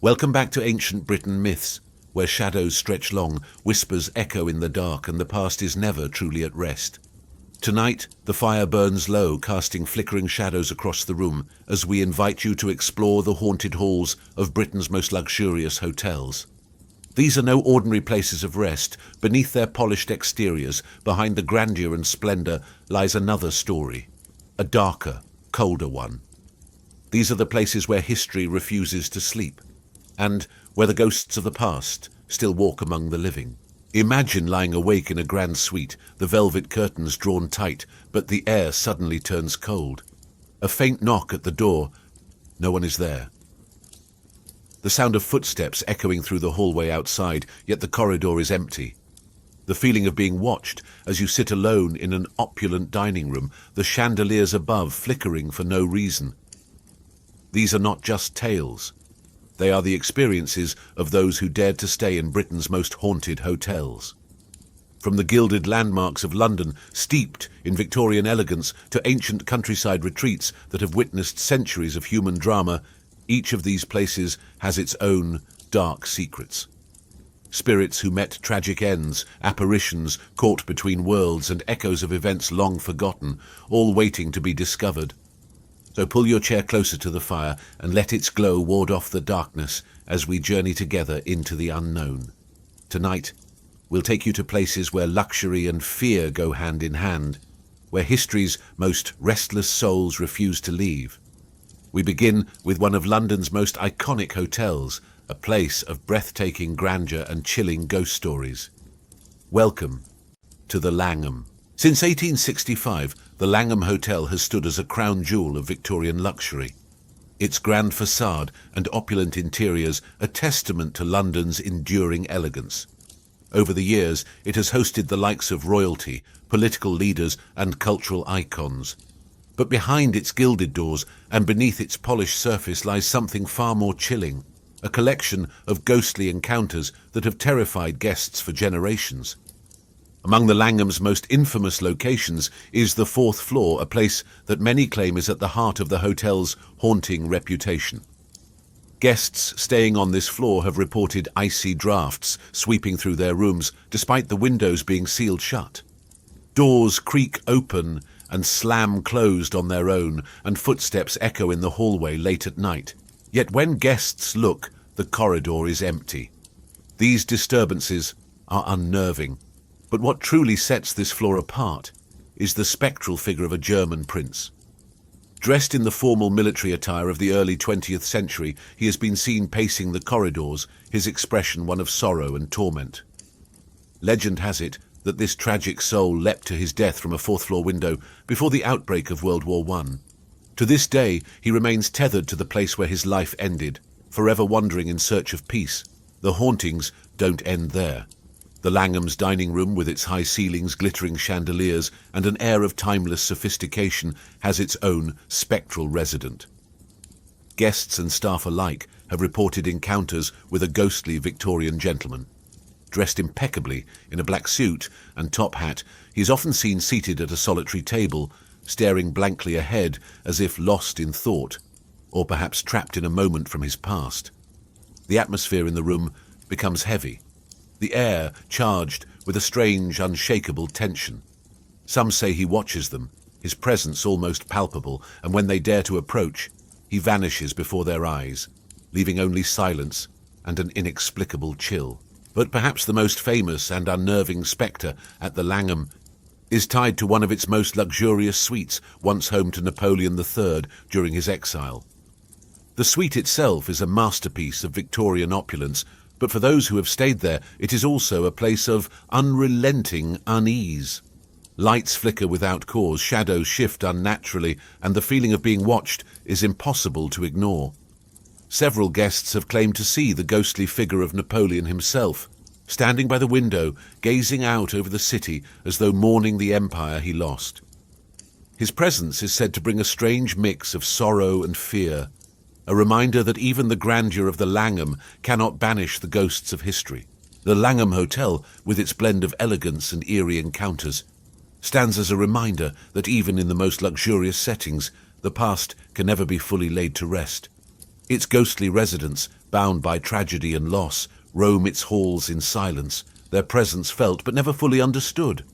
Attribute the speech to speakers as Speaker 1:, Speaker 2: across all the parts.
Speaker 1: Welcome back to Ancient Britain Myths, where shadows stretch long, whispers echo in the dark, and the past is never truly at rest. Tonight, the fire burns low, casting flickering shadows across the room as we invite you to explore the haunted halls of Britain's most luxurious hotels. These are no ordinary places of rest. Beneath their polished exteriors, behind the grandeur and splendour, lies another story, a darker, colder one. These are the places where history refuses to sleep, and where the ghosts of the past still walk among the living. Imagine lying awake in a grand suite, the velvet curtains drawn tight, but the air suddenly turns cold. A faint knock at the door. No one is there. The sound of footsteps echoing through the hallway outside, yet the corridor is empty. The feeling of being watched as you sit alone in an opulent dining room, the chandeliers above flickering for no reason. These are not just tales. They are the experiences of those who dared to stay in Britain's most haunted hotels. From the gilded landmarks of London, steeped in Victorian elegance, to ancient countryside retreats that have witnessed centuries of human drama, each of these places has its own dark secrets. Spirits who met tragic ends, apparitions caught between worlds, and echoes of events long forgotten, all waiting to be discovered. So pull your chair closer to the fire and let its glow ward off the darkness as we journey together into the unknown. Tonight, we'll take you to places where luxury and fear go hand in hand, where history's most restless souls refuse to leave. We begin with one of London's most iconic hotels, a place of breathtaking grandeur and chilling ghost stories. Welcome to the Langham. Since 1865, the Langham Hotel has stood as a crown jewel of Victorian luxury. Its grand facade and opulent interiors a testament to London's enduring elegance. Over the years, it has hosted the likes of royalty, political leaders, and cultural icons. But behind its gilded doors and beneath its polished surface lies something far more chilling, a collection of ghostly encounters that have terrified guests for generations. Among the Langham's most infamous locations is the fourth floor, a place that many claim is at the heart of the hotel's haunting reputation. Guests staying on this floor have reported icy drafts sweeping through their rooms, despite the windows being sealed shut. Doors creak open and slam closed on their own, and footsteps echo in the hallway late at night. Yet when guests look, the corridor is empty. These disturbances are unnerving. But what truly sets this floor apart is the spectral figure of a German prince. Dressed in the formal military attire of the early 20th century, he has been seen pacing the corridors, his expression one of sorrow and torment. Legend has it that this tragic soul leapt to his death from a fourth-floor window before the outbreak of World War I. To this day, he remains tethered to the place where his life ended, forever wandering in search of peace. The hauntings don't end there. The Langham's dining room, with its high ceilings, glittering chandeliers, and an air of timeless sophistication, has its own spectral resident. Guests and staff alike have reported encounters with a ghostly Victorian gentleman. Dressed impeccably in a black suit and top hat, he is often seen seated at a solitary table, staring blankly ahead as if lost in thought, or perhaps trapped in a moment from his past. The atmosphere in the room becomes heavy, the air charged with a strange, unshakable tension. Some say he watches them, his presence almost palpable, and when they dare to approach, he vanishes before their eyes, leaving only silence and an inexplicable chill. But perhaps the most famous and unnerving spectre at the Langham is tied to one of its most luxurious suites, once home to Napoleon III during his exile. The suite itself is a masterpiece of Victorian opulence, but for those who have stayed there, it is also a place of unrelenting unease. Lights flicker without cause, shadows shift unnaturally, and the feeling of being watched is impossible to ignore. Several guests have claimed to see the ghostly figure of Napoleon himself, standing by the window, gazing out over the city as though mourning the empire he lost. His presence is said to bring a strange mix of sorrow and fear, a reminder that even the grandeur of the Langham cannot banish the ghosts of history. The Langham Hotel, with its blend of elegance and eerie encounters, stands as a reminder that even in the most luxurious settings, the past can never be fully laid to rest. Its ghostly residents, bound by tragedy and loss, roam its halls in silence, their presence felt but never fully understood.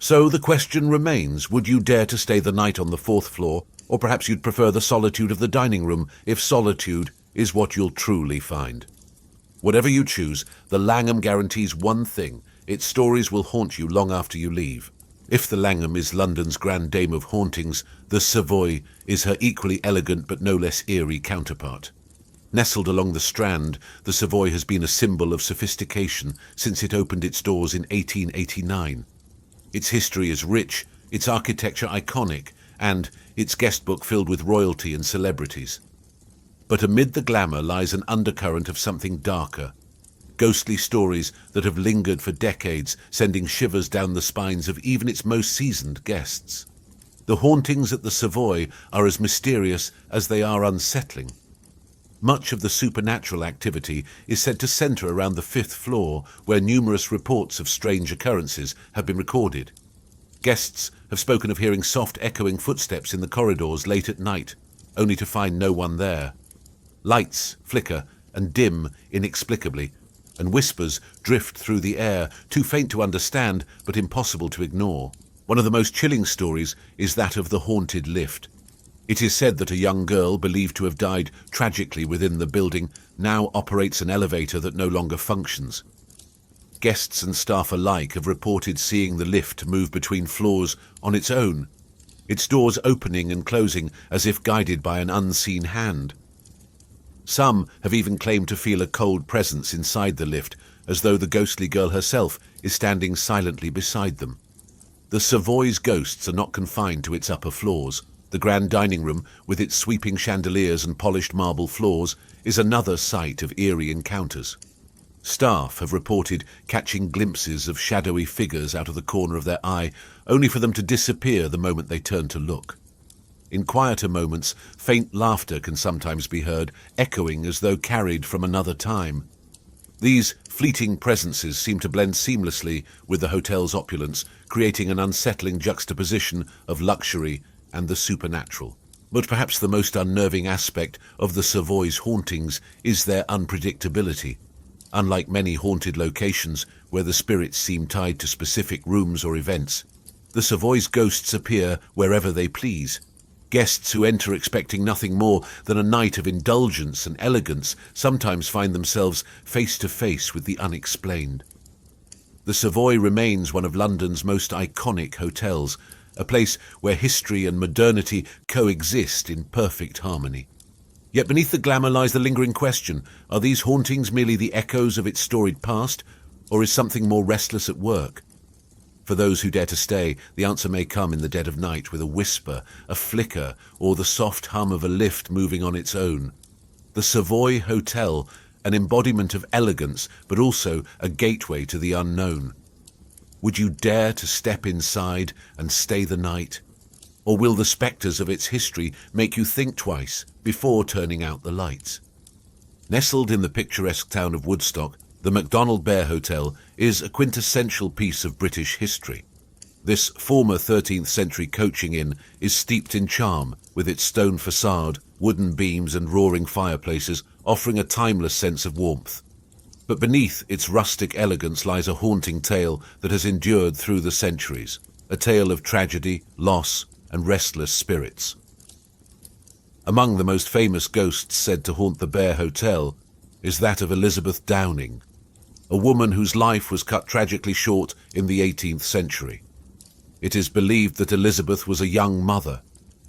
Speaker 1: So the question remains, would you dare to stay the night on the 4th floor, or perhaps you'd prefer the solitude of the dining room, if solitude is what you'll truly find? Whatever you choose, the Langham guarantees one thing: its stories will haunt you long after you leave. If the Langham is London's grand dame of hauntings, the Savoy is her equally elegant but no less eerie counterpart. Nestled along the Strand, the Savoy has been a symbol of sophistication since it opened its doors in 1889. Its history is rich, its architecture iconic, and its guest book filled with royalty and celebrities. But amid the glamour lies an undercurrent of something darker. Ghostly stories that have lingered for decades, sending shivers down the spines of even its most seasoned guests. The hauntings at the Savoy are as mysterious as they are unsettling. Much of the supernatural activity is said to centre around the 5th floor, where numerous reports of strange occurrences have been recorded. Guests have spoken of hearing soft echoing footsteps in the corridors late at night, only to find no one there. Lights flicker and dim inexplicably, and whispers drift through the air, too faint to understand but impossible to ignore. One of the most chilling stories is that of the haunted lift. It is said that a young girl, believed to have died tragically within the building, now operates an elevator that no longer functions. Guests and staff alike have reported seeing the lift move between floors on its own, its doors opening and closing as if guided by an unseen hand. Some have even claimed to feel a cold presence inside the lift, as though the ghostly girl herself is standing silently beside them. The Savoy's ghosts are not confined to its upper floors. The grand dining room, with its sweeping chandeliers and polished marble floors, is another site of eerie encounters. Staff have reported catching glimpses of shadowy figures out of the corner of their eye, only for them to disappear the moment they turn to look. In quieter moments, faint laughter can sometimes be heard, echoing as though carried from another time. These fleeting presences seem to blend seamlessly with the hotel's opulence, creating an unsettling juxtaposition of luxury and the supernatural. But perhaps the most unnerving aspect of the Savoy's hauntings is their unpredictability. Unlike many haunted locations where the spirits seem tied to specific rooms or events, the Savoy's ghosts appear wherever they please. Guests who enter expecting nothing more than a night of indulgence and elegance sometimes find themselves face to face with the unexplained. The Savoy remains one of London's most iconic hotels, a place where history and modernity coexist in perfect harmony. Yet beneath the glamour lies the lingering question: are these hauntings merely the echoes of its storied past, or is something more restless at work? For those who dare to stay, the answer may come in the dead of night with a whisper, a flicker, or the soft hum of a lift moving on its own. The Savoy Hotel, an embodiment of elegance, but also a gateway to the unknown. Would you dare to step inside and stay the night? Or will the spectres of its history make you think twice before turning out the lights? Nestled in the picturesque town of Woodstock, the Macdonald Bear Hotel is a quintessential piece of British history. This former 13th century coaching inn is steeped in charm, with its stone facade, wooden beams and roaring fireplaces offering a timeless sense of warmth. But beneath its rustic elegance lies a haunting tale that has endured through the centuries, a tale of tragedy, loss, and restless spirits. Among the most famous ghosts said to haunt the Bear Hotel is that of Elizabeth Downing, a woman whose life was cut tragically short in the 18th century. It is believed that Elizabeth was a young mother,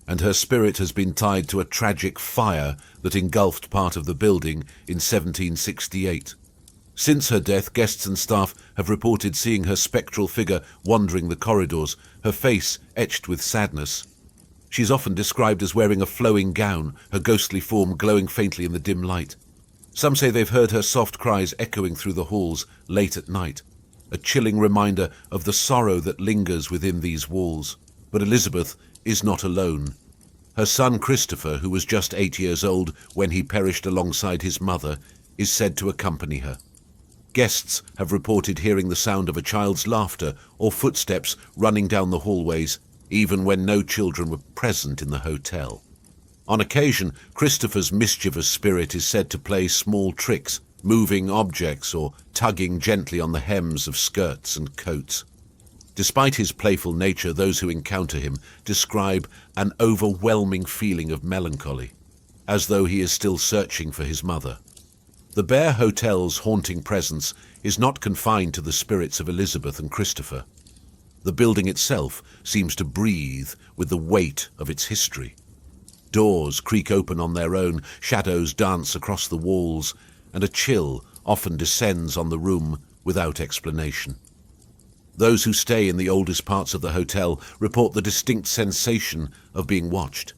Speaker 1: and her spirit has been tied to a tragic fire that engulfed part of the building in 1768. Since her death, guests and staff have reported seeing her spectral figure wandering the corridors, her face etched with sadness. She is often described as wearing a flowing gown, her ghostly form glowing faintly in the dim light. Some say they've heard her soft cries echoing through the halls late at night, a chilling reminder of the sorrow that lingers within these walls. But Elizabeth is not alone. Her son Christopher, who was just 8 years old when he perished alongside his mother, is said to accompany her. Guests have reported hearing the sound of a child's laughter or footsteps running down the hallways, even when no children were present in the hotel. On occasion, Christopher's mischievous spirit is said to play small tricks, moving objects or tugging gently on the hems of skirts and coats. Despite his playful nature, those who encounter him describe an overwhelming feeling of melancholy, as though he is still searching for his mother. The Bear Hotel's haunting presence is not confined to the spirits of Elizabeth and Christopher. The building itself seems to breathe with the weight of its history. Doors creak open on their own, shadows dance across the walls, and a chill often descends on the room without explanation. Those who stay in the oldest parts of the hotel report the distinct sensation of being watched,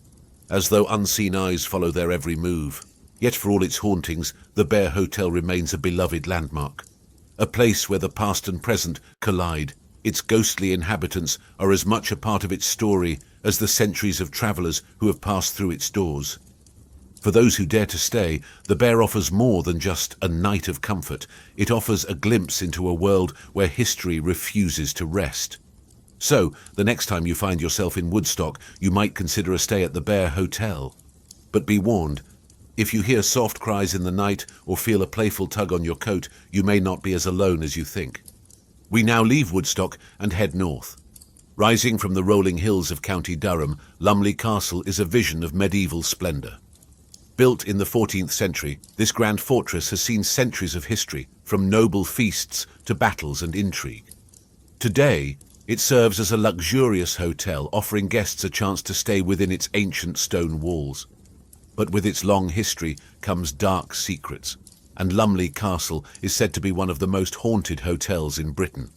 Speaker 1: as though unseen eyes follow their every move. Yet for all its hauntings, the Bear Hotel remains a beloved landmark, a place where the past and present collide. Its ghostly inhabitants are as much a part of its story as the centuries of travellers who have passed through its doors. For those who dare to stay, the Bear offers more than just a night of comfort. It offers a glimpse into a world where history refuses to rest. So, the next time you find yourself in Woodstock, you might consider a stay at the Bear Hotel. But be warned, if you hear soft cries in the night or feel a playful tug on your coat, you may not be as alone as you think. We now leave Woodstock and head north. Rising from the rolling hills of County Durham, Lumley Castle is a vision of medieval splendour. Built in the 14th century, this grand fortress has seen centuries of history, from noble feasts to battles and intrigue. Today, it serves as a luxurious hotel, offering guests a chance to stay within its ancient stone walls. But with its long history comes dark secrets, and Lumley Castle is said to be one of the most haunted hotels in Britain.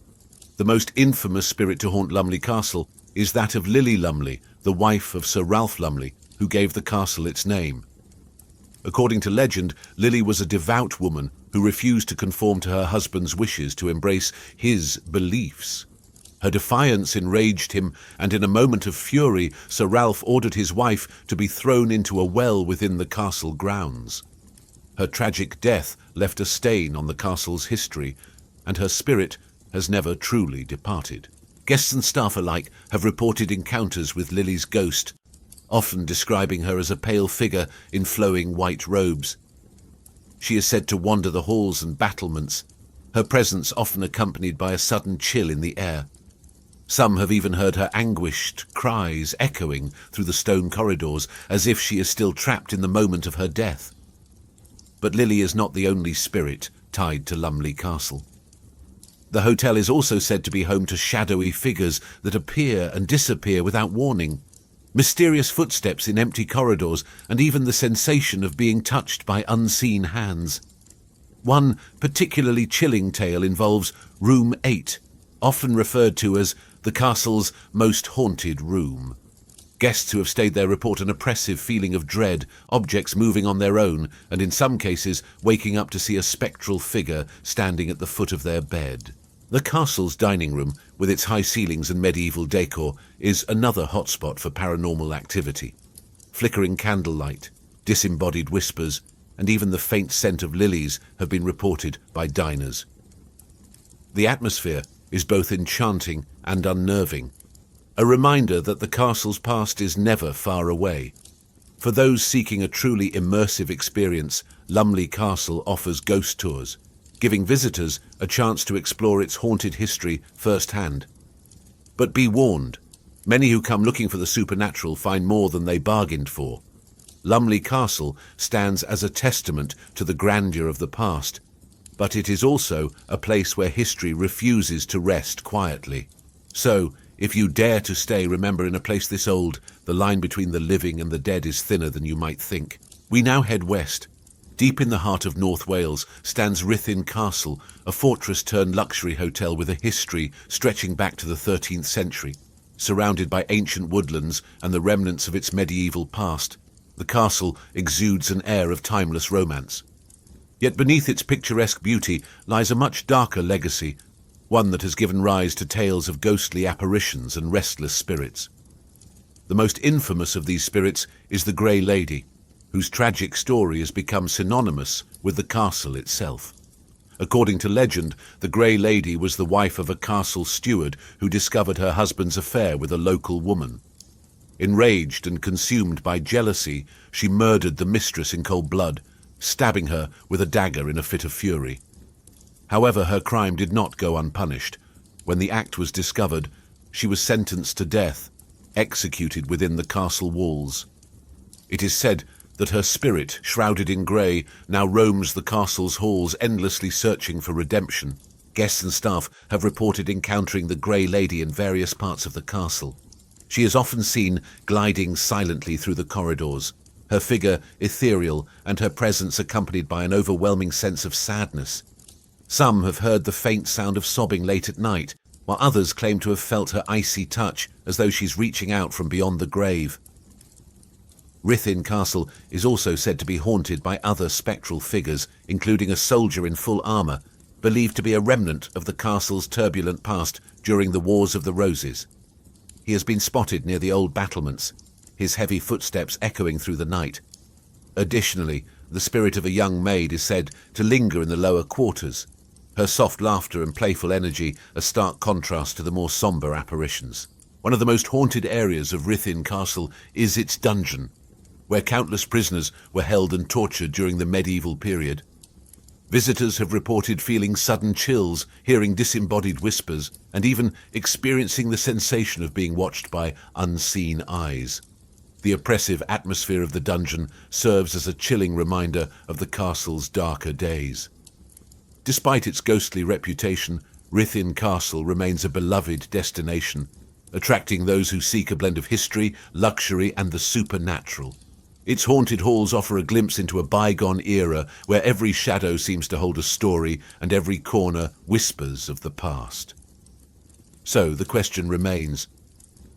Speaker 1: The most infamous spirit to haunt Lumley Castle is that of Lily Lumley, the wife of Sir Ralph Lumley, who gave the castle its name. According to legend, Lily was a devout woman who refused to conform to her husband's wishes to embrace his beliefs. Her defiance enraged him, and in a moment of fury, Sir Ralph ordered his wife to be thrown into a well within the castle grounds. Her tragic death left a stain on the castle's history, and her spirit has never truly departed. Guests and staff alike have reported encounters with Lily's ghost, often describing her as a pale figure in flowing white robes. She is said to wander the halls and battlements, her presence often accompanied by a sudden chill in the air. Some have even heard her anguished cries echoing through the stone corridors, as if she is still trapped in the moment of her death. But Lily is not the only spirit tied to Lumley Castle. The hotel is also said to be home to shadowy figures that appear and disappear without warning, mysterious footsteps in empty corridors, and even the sensation of being touched by unseen hands. One particularly chilling tale involves Room 8, often referred to as the castle's most haunted room. Guests who have stayed there report an oppressive feeling of dread, objects moving on their own, and in some cases waking up to see a spectral figure standing at the foot of their bed. The castle's dining room, with its high ceilings and medieval decor, is another hotspot for paranormal activity. Flickering candlelight, disembodied whispers, and even the faint scent of lilies have been reported by diners. The atmosphere is both enchanting and unnerving, a reminder that the castle's past is never far away. For those seeking a truly immersive experience, Lumley Castle offers ghost tours, giving visitors a chance to explore its haunted history firsthand. But be warned, many who come looking for the supernatural find more than they bargained for. Lumley Castle stands as a testament to the grandeur of the past, but it is also a place where history refuses to rest quietly. So, if you dare to stay, remember, in a place this old, the line between the living and the dead is thinner than you might think. We now head west. Deep in the heart of North Wales stands Ruthin Castle, a fortress-turned-luxury hotel with a history stretching back to the 13th century. Surrounded by ancient woodlands and the remnants of its medieval past, the castle exudes an air of timeless romance. Yet beneath its picturesque beauty lies a much darker legacy, one that has given rise to tales of ghostly apparitions and restless spirits. The most infamous of these spirits is the Grey Lady, whose tragic story has become synonymous with the castle itself. According to legend, the Grey Lady was the wife of a castle steward who discovered her husband's affair with a local woman. Enraged and consumed by jealousy, she murdered the mistress in cold blood, stabbing her with a dagger in a fit of fury. However, her crime did not go unpunished. When the act was discovered, she was sentenced to death, executed within the castle walls. It is said that her spirit, shrouded in grey, now roams the castle's halls, endlessly searching for redemption. Guests and staff have reported encountering the Grey Lady in various parts of the castle. She is often seen gliding silently through the corridors, her figure ethereal and her presence accompanied by an overwhelming sense of sadness. Some have heard the faint sound of sobbing late at night, while others claim to have felt her icy touch as though she's reaching out from beyond the grave. Ruthin Castle is also said to be haunted by other spectral figures, including a soldier in full armour, believed to be a remnant of the castle's turbulent past during the Wars of the Roses. He has been spotted near the old battlements, his heavy footsteps echoing through the night. Additionally, the spirit of a young maid is said to linger in the lower quarters, her soft laughter and playful energy a stark contrast to the more sombre apparitions. One of the most haunted areas of Ruthin Castle is its dungeon, where countless prisoners were held and tortured during the medieval period. Visitors have reported feeling sudden chills, hearing disembodied whispers, and even experiencing the sensation of being watched by unseen eyes. The oppressive atmosphere of the dungeon serves as a chilling reminder of the castle's darker days. Despite its ghostly reputation, Ruthin Castle remains a beloved destination, attracting those who seek a blend of history, luxury, and the supernatural. Its haunted halls offer a glimpse into a bygone era where every shadow seems to hold a story and every corner whispers of the past. So the question remains,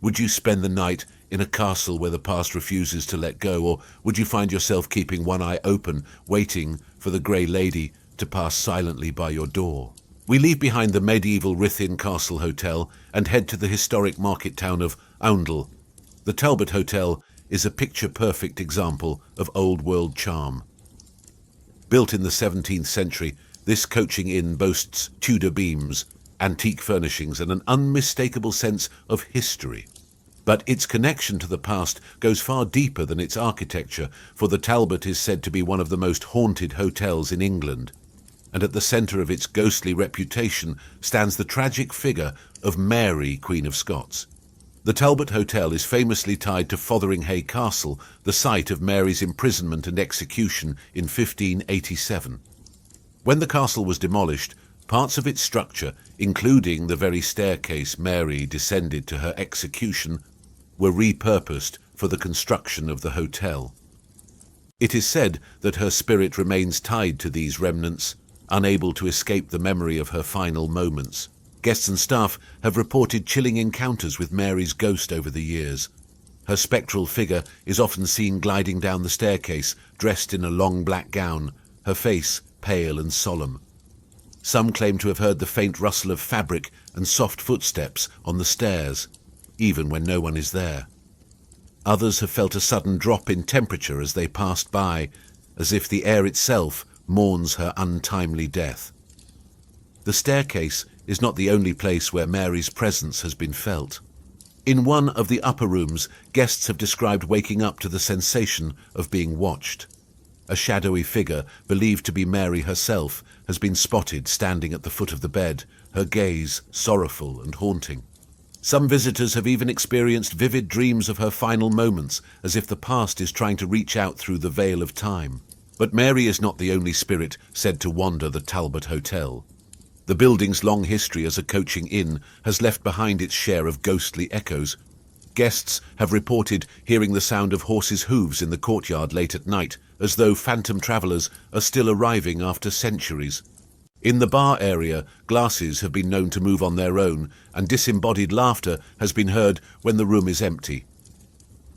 Speaker 1: would you spend the night in a castle where the past refuses to let go, or would you find yourself keeping one eye open, waiting for the Grey Lady to pass silently by your door? We leave behind the medieval Ruthin Castle Hotel and head to the historic market town of Oundle. The Talbot Hotel is a picture-perfect example of old-world charm. Built in the 17th century, this coaching inn boasts Tudor beams, antique furnishings, and an unmistakable sense of history. But its connection to the past goes far deeper than its architecture, for the Talbot is said to be one of the most haunted hotels in England. And at the centre of its ghostly reputation stands the tragic figure of Mary, Queen of Scots. The Talbot Hotel is famously tied to Fotheringhay Castle, the site of Mary's imprisonment and execution in 1587. When the castle was demolished, parts of its structure, including the very staircase Mary descended to her execution, were repurposed for the construction of the hotel. It is said that her spirit remains tied to these remnants, unable to escape the memory of her final moments. Guests and staff have reported chilling encounters with Mary's ghost over the years. Her spectral figure is often seen gliding down the staircase, dressed in a long black gown, her face pale and solemn. Some claim to have heard the faint rustle of fabric and soft footsteps on the stairs, even when no one is there. Others have felt a sudden drop in temperature as they passed by, as if the air itself mourns her untimely death. The staircase is not the only place where Mary's presence has been felt. In one of the upper rooms, guests have described waking up to the sensation of being watched. A shadowy figure, believed to be Mary herself, has been spotted standing at the foot of the bed, her gaze sorrowful and haunting. Some visitors have even experienced vivid dreams of her final moments, as if the past is trying to reach out through the veil of time. But Mary is not the only spirit said to wander the Talbot Hotel. The building's long history as a coaching inn has left behind its share of ghostly echoes. Guests have reported hearing the sound of horses' hooves in the courtyard late at night, as though phantom travellers are still arriving after centuries. In the bar area, glasses have been known to move on their own, and disembodied laughter has been heard when the room is empty.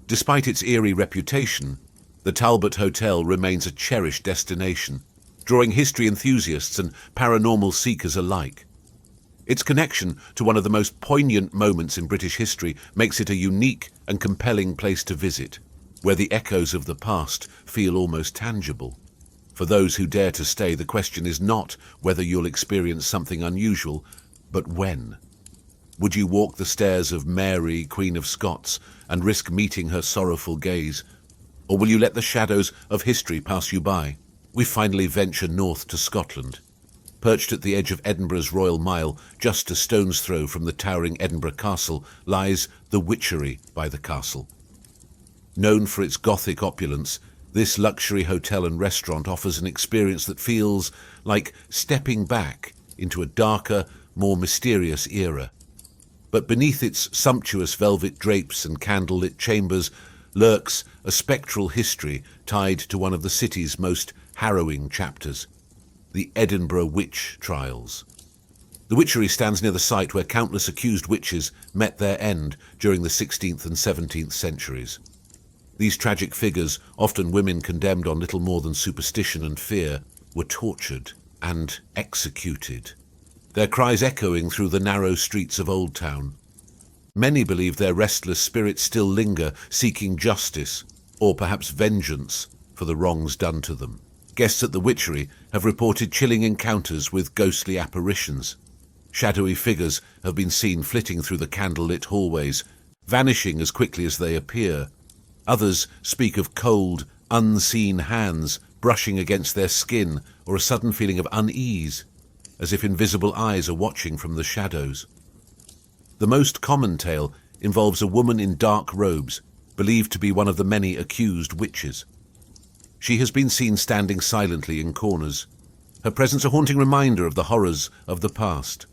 Speaker 1: Despite its eerie reputation, the Talbot Hotel remains a cherished destination, drawing history enthusiasts and paranormal seekers alike. Its connection to one of the most poignant moments in British history makes it a unique and compelling place to visit, where the echoes of the past feel almost tangible. For those who dare to stay, the question is not whether you'll experience something unusual, but when. Would you walk the stairs of Mary, Queen of Scots, and risk meeting her sorrowful gaze? Or will you let the shadows of history pass you by? We finally venture north to Scotland. Perched at the edge of Edinburgh's Royal Mile, just a stone's throw from the towering Edinburgh Castle, lies the Witchery by the castle. Known for its Gothic opulence, this luxury hotel and restaurant offers an experience that feels like stepping back into a darker, more mysterious era. But beneath its sumptuous velvet drapes and candlelit chambers lurks a spectral history tied to one of the city's most harrowing chapters, the Edinburgh witch trials. The Witchery stands near the site where countless accused witches met their end during the 16th and 17th centuries. These tragic figures, often women condemned on little more than superstition and fear, were tortured and executed, their cries echoing through the narrow streets of Old Town. Many believe their restless spirits still linger, seeking justice, or perhaps vengeance, for the wrongs done to them. Guests at the Witchery have reported chilling encounters with ghostly apparitions. Shadowy figures have been seen flitting through the candlelit hallways, vanishing as quickly as they appear. Others speak of cold, unseen hands brushing against their skin, or a sudden feeling of unease, as if invisible eyes are watching from the shadows. The most common tale involves a woman in dark robes, believed to be one of the many accused witches. She has been seen standing silently in corners, her presence a haunting reminder of the horrors of the past.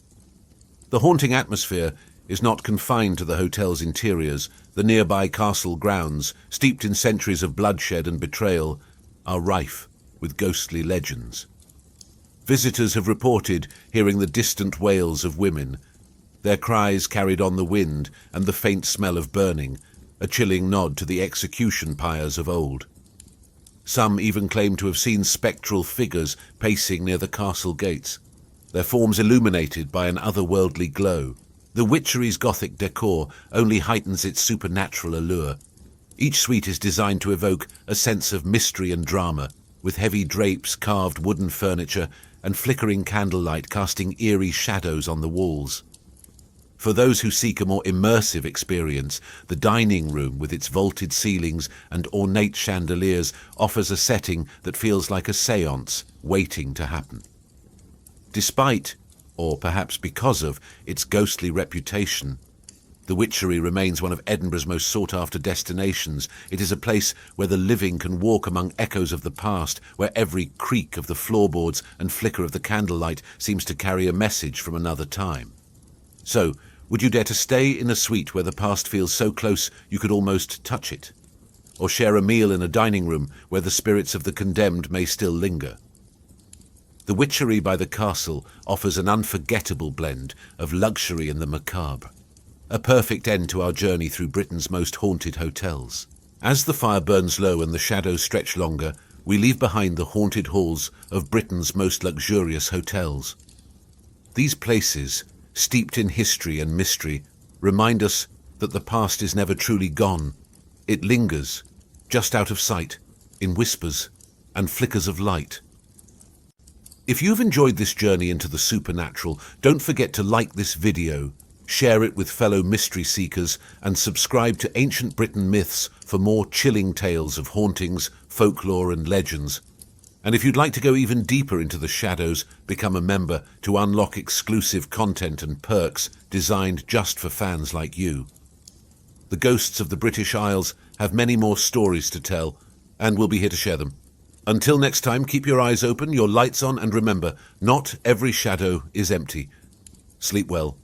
Speaker 1: The haunting atmosphere is not confined to the hotel's interiors. The nearby castle grounds, steeped in centuries of bloodshed and betrayal, are rife with ghostly legends. Visitors have reported hearing the distant wails of women, their cries carried on the wind and the faint smell of burning, a chilling nod to the execution pyres of old. Some even claim to have seen spectral figures pacing near the castle gates, their forms illuminated by an otherworldly glow. The Witchery's Gothic decor only heightens its supernatural allure. Each suite is designed to evoke a sense of mystery and drama, with heavy drapes, carved wooden furniture, and flickering candlelight casting eerie shadows on the walls. For those who seek a more immersive experience, the dining room, with its vaulted ceilings and ornate chandeliers, offers a setting that feels like a séance waiting to happen. Despite, or perhaps because of, its ghostly reputation, the Witchery remains one of Edinburgh's most sought-after destinations. It is a place where the living can walk among echoes of the past, where every creak of the floorboards and flicker of the candlelight seems to carry a message from another time. So, would you dare to stay in a suite where the past feels so close you could almost touch it? Or share a meal in a dining room where the spirits of the condemned may still linger? The Witchery by the castle offers an unforgettable blend of luxury and the macabre, a perfect end to our journey through Britain's most haunted hotels. As the fire burns low and the shadows stretch longer, we leave behind the haunted halls of Britain's most luxurious hotels. These places, steeped in history and mystery, remind us that the past is never truly gone. It lingers, just out of sight, in whispers and flickers of light. If you've enjoyed this journey into the supernatural, don't forget to like this video, share it with fellow mystery seekers, and subscribe to Ancient Britain Myths for more chilling tales of hauntings, folklore, and legends. And if you'd like to go even deeper into the shadows, become a member to unlock exclusive content and perks designed just for fans like you. The ghosts of the British Isles have many more stories to tell, and we'll be here to share them. Until next time, keep your eyes open, your lights on, and remember, not every shadow is empty. Sleep well.